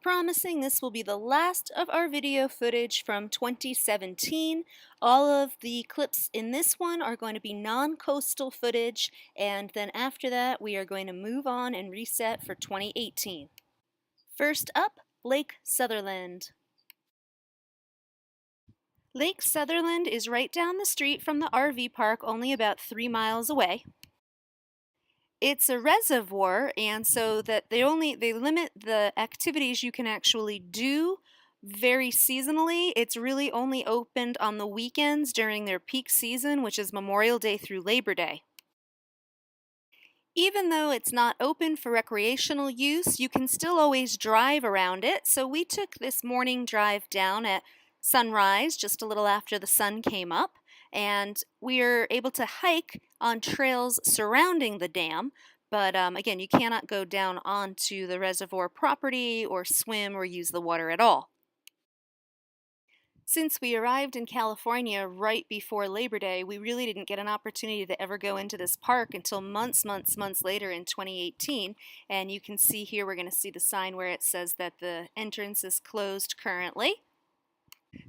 Promising this will be the last of our video footage from 2017. All of the clips in this one are going to be non-coastal footage, and then after that we are going to move on and reset for 2018. First up, Lake Sutherland. Lake Sutherland is right down the street from the RV park, only about 3 miles away. It's a reservoir, and so that they limit the activities you can actually do very seasonally. It's really only opened on the weekends during their peak season, which is Memorial Day through Labor Day. Even though it's not open for recreational use, you can still always drive around it. So we took this morning drive down at sunrise, just a little after the sun came up. And we're able to hike on trails surrounding the dam, but again, you cannot go down onto the reservoir property or swim or use the water at all. Since we arrived in California right before Labor Day, we really didn't get an opportunity to ever go into this park until months later in 2018. And you can see here, we're going to see the sign where it says that the entrance is closed currently.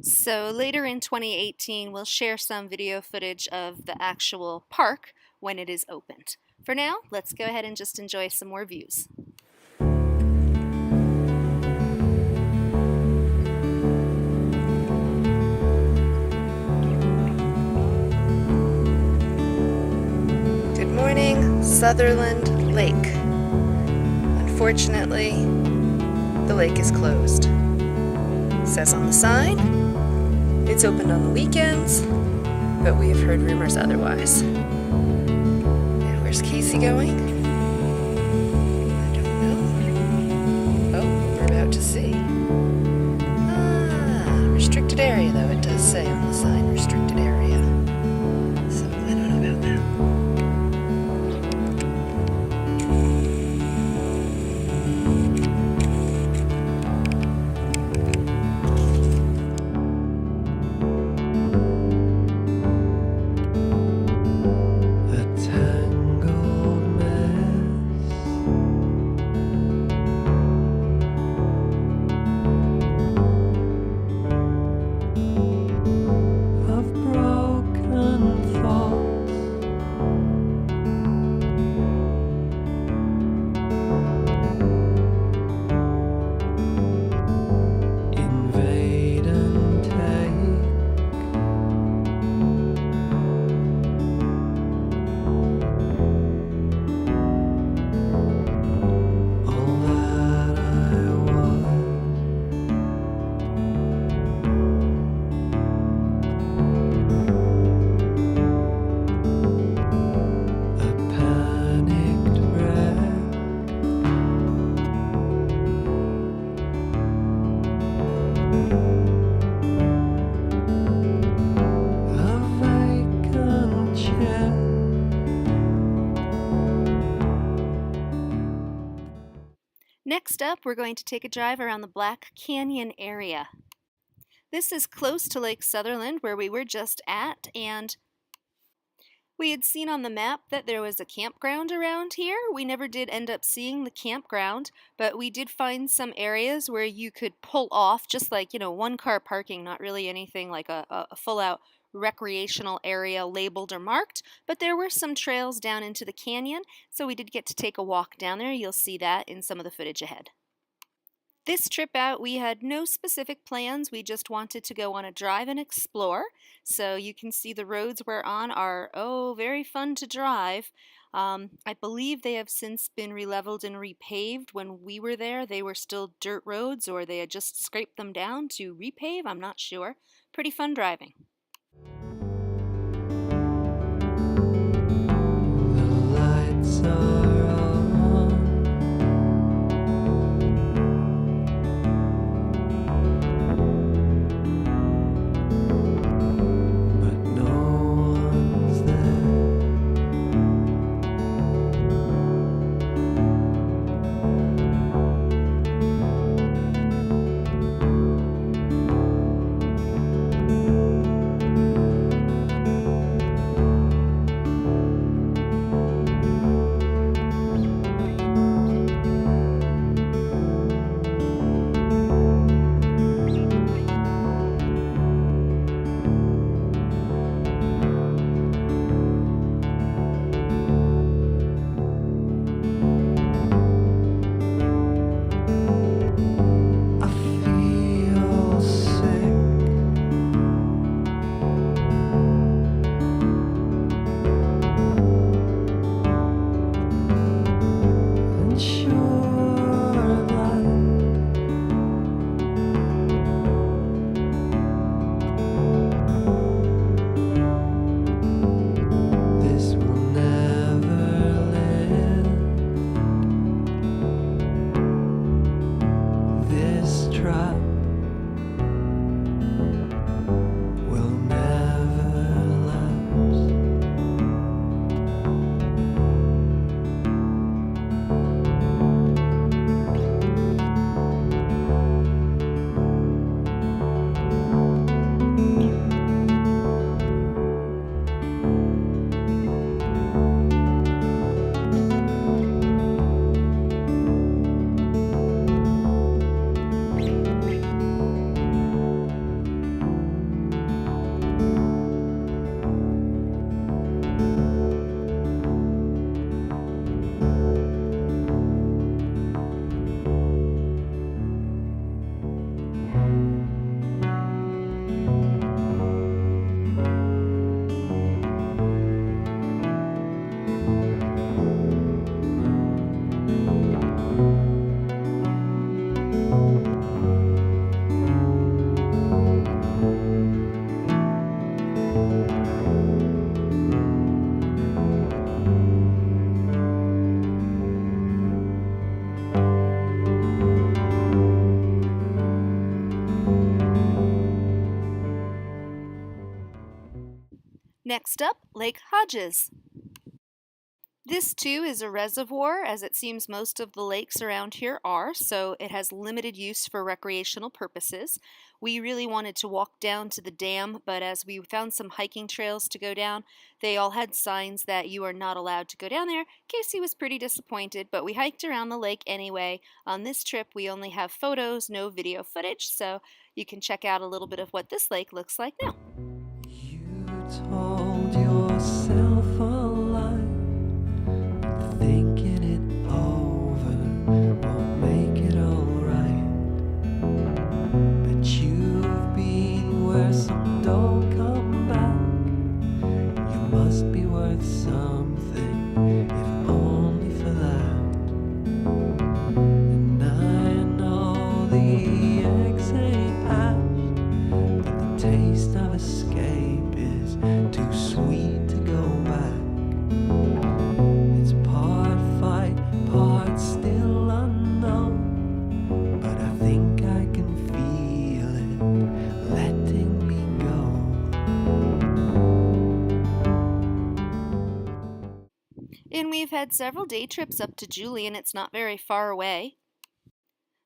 So later in 2018, we'll share some video footage of the actual park when it is opened. For now, let's go ahead and just enjoy some more views. Good morning, Sutherland Lake. Unfortunately, the lake is closed. It says on the sign, it's opened on the weekends, but we have heard rumors otherwise. And where's Casey going? I don't know. Oh, we're about to see. Restricted area, though. It does say on the sign, restricted area. So I don't know about that. Next up, we're going to take a drive around the Black Canyon area. This is close to Lake Sutherland, where we were just at, and we had seen on the map that there was a campground around here. We never did end up seeing the campground, but we did find some areas where you could pull off, just like, one-car parking, not really anything like a full-out recreational area labeled or marked, but there were some trails down into the canyon, so we did get to take a walk down there. You'll see that in some of the footage ahead. This trip out, we had no specific plans. We just wanted to go on a drive and explore. So you can see the roads we're on are, very fun to drive. I believe they have since been releveled and repaved. When we were there, they were still dirt roads, or they had just scraped them down to repave. I'm not sure. Pretty fun driving. But no Next up, Lake Hodges. This too is a reservoir, as it seems most of the lakes around here are, so it has limited use for recreational purposes. We really wanted to walk down to the dam, but as we found some hiking trails to go down, they all had signs that you are not allowed to go down there. Casey was pretty disappointed, but we hiked around the lake anyway. On this trip, we only have photos, no video footage, so you can check out a little bit of what this lake looks like now. You told yourself a lie, thinking it over won't make it alright. But you've been worse, so don't come back. You must be worth something, if only for that. And I know the eggs ain't hatched, but the taste of escape is too sweet to go back. It's part fight, part still unknown, but I think I can feel it letting me go. And we've had several day trips up to Julian. It's not very far away.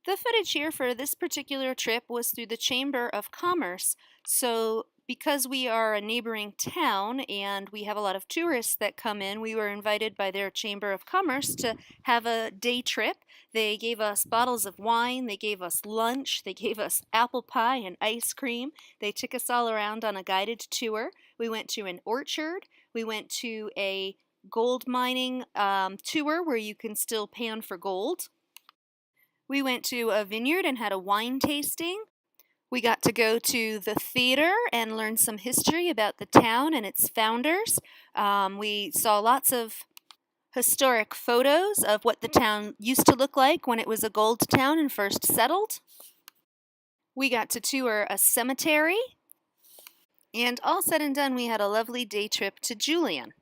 The footage here for this particular trip was through the Chamber of Commerce. So because we are a neighboring town and we have a lot of tourists that come in, we were invited by their Chamber of Commerce to have a day trip. They gave us bottles of wine, they gave us lunch, they gave us apple pie and ice cream. They took us all around on a guided tour. We went to an orchard. We went to a gold mining tour where you can still pan for gold. We went to a vineyard and had a wine tasting. We got to go to the theater and learn some history about the town and its founders. We saw lots of historic photos of what the town used to look like when it was a gold town and first settled. We got to tour a cemetery. And all said and done, we had a lovely day trip to Julian.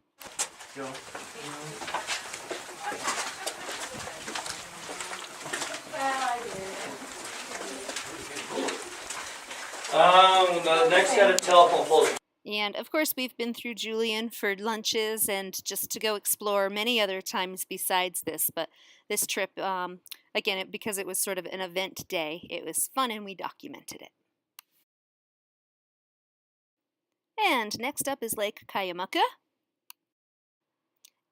The next set of telephone poles. And of course, we've been through Julian for lunches and just to go explore many other times besides this. But this trip, again, because it was sort of an event day, it was fun and we documented it. And next up is Lake Cuyamaca.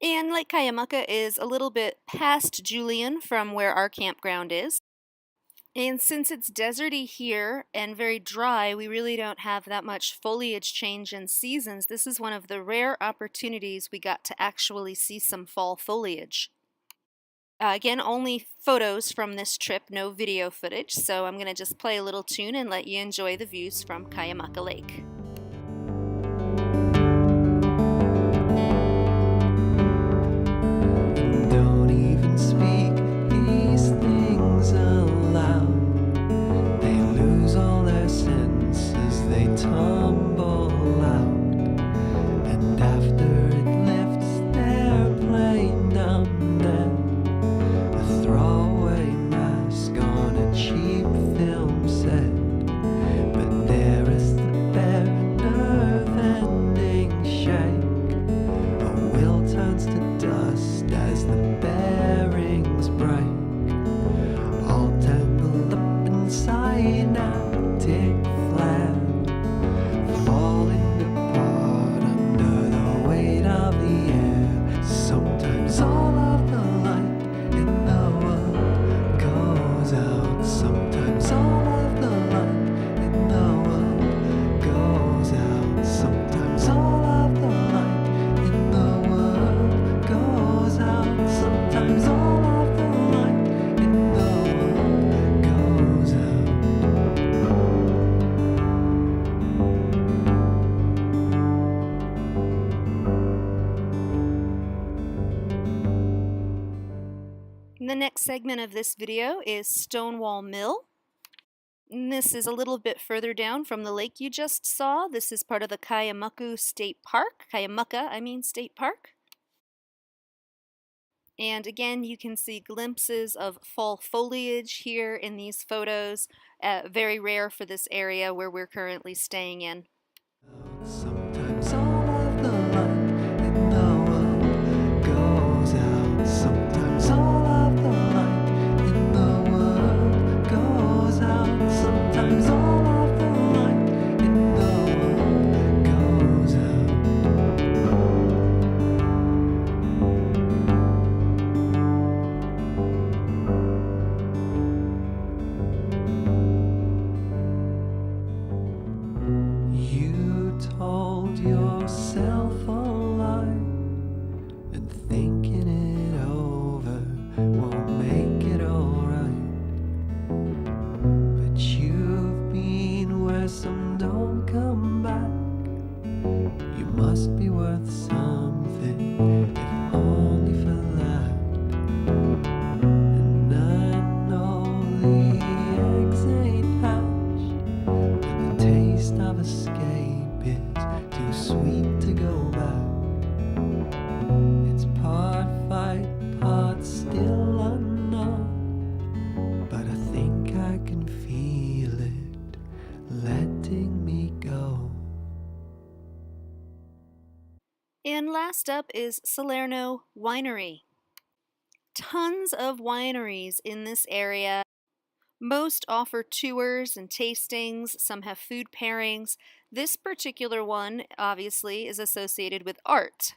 And Lake Cuyamaca is a little bit past Julian from where our campground is. And since it's deserty here and very dry, we really don't have that much foliage change in seasons. This is one of the rare opportunities we got to actually see some fall foliage. Again, only photos from this trip, no video footage, so I'm going to just play a little tune and let you enjoy the views from Cuyamaca Lake. Don't even speak these things aloud. They lose all their senses, they tumble out. And after it lifts, they're playing down dead. A throwaway mask on a cheap film set. But there is the bare nerve-ending shake. A will turns to dust as the bearings break, all tangled up in synaptic flare, falling apart under the weight of the air. Sometimes all of the light in the world goes out. Sometimes all of the light in the world goes out. Sometimes all of the light in the world goes out. Sometimes all of the light in the world goes out. The next segment of this video is Stonewall Mill. And this is a little bit further down from the lake you just saw. This is part of the Cuyamaca State Park. State Park. And again, you can see glimpses of fall foliage here in these photos. Very rare for this area where we're currently staying in. Sometimes all of must be worth something, if only for that. And I know the eggs ain't hash, but the taste of escape is too sweet to go back. It's part fight, part still unknown, but I think I can feel it letting me go. And last up is Salerno Winery. Tons of wineries in this area. Most offer tours and tastings, some have food pairings. This particular one, obviously, is associated with art.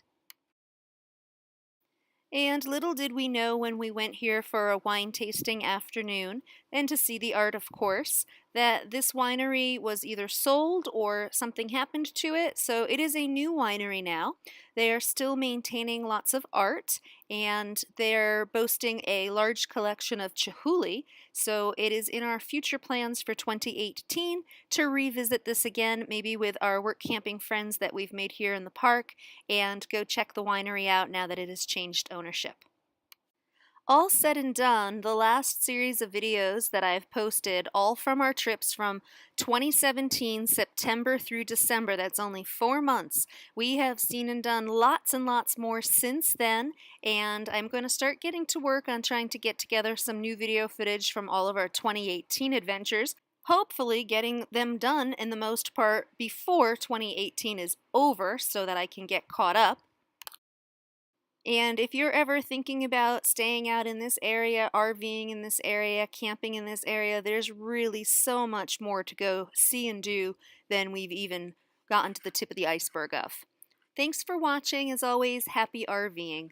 And little did we know when we went here for a wine tasting afternoon, and to see the art, of course, that this winery was either sold or something happened to it. So it is a new winery now. They are still maintaining lots of art, and they're boasting a large collection of chihuly. So it is in our future plans for 2018 to revisit this again, maybe with our work camping friends that we've made here in the park, and go check the winery out now that it has changed ownership. All said and done, the last series of videos that I've posted, all from our trips from 2017 September through December, that's only 4 months. We have seen and done lots and lots more since then, and I'm going to start getting to work on trying to get together some new video footage from all of our 2018 adventures, hopefully getting them done in the most part before 2018 is over so that I can get caught up. And if you're ever thinking about staying out in this area, RVing in this area, camping in this area, there's really so much more to go see and do than we've even gotten to the tip of the iceberg of. Thanks for watching. As always, happy RVing.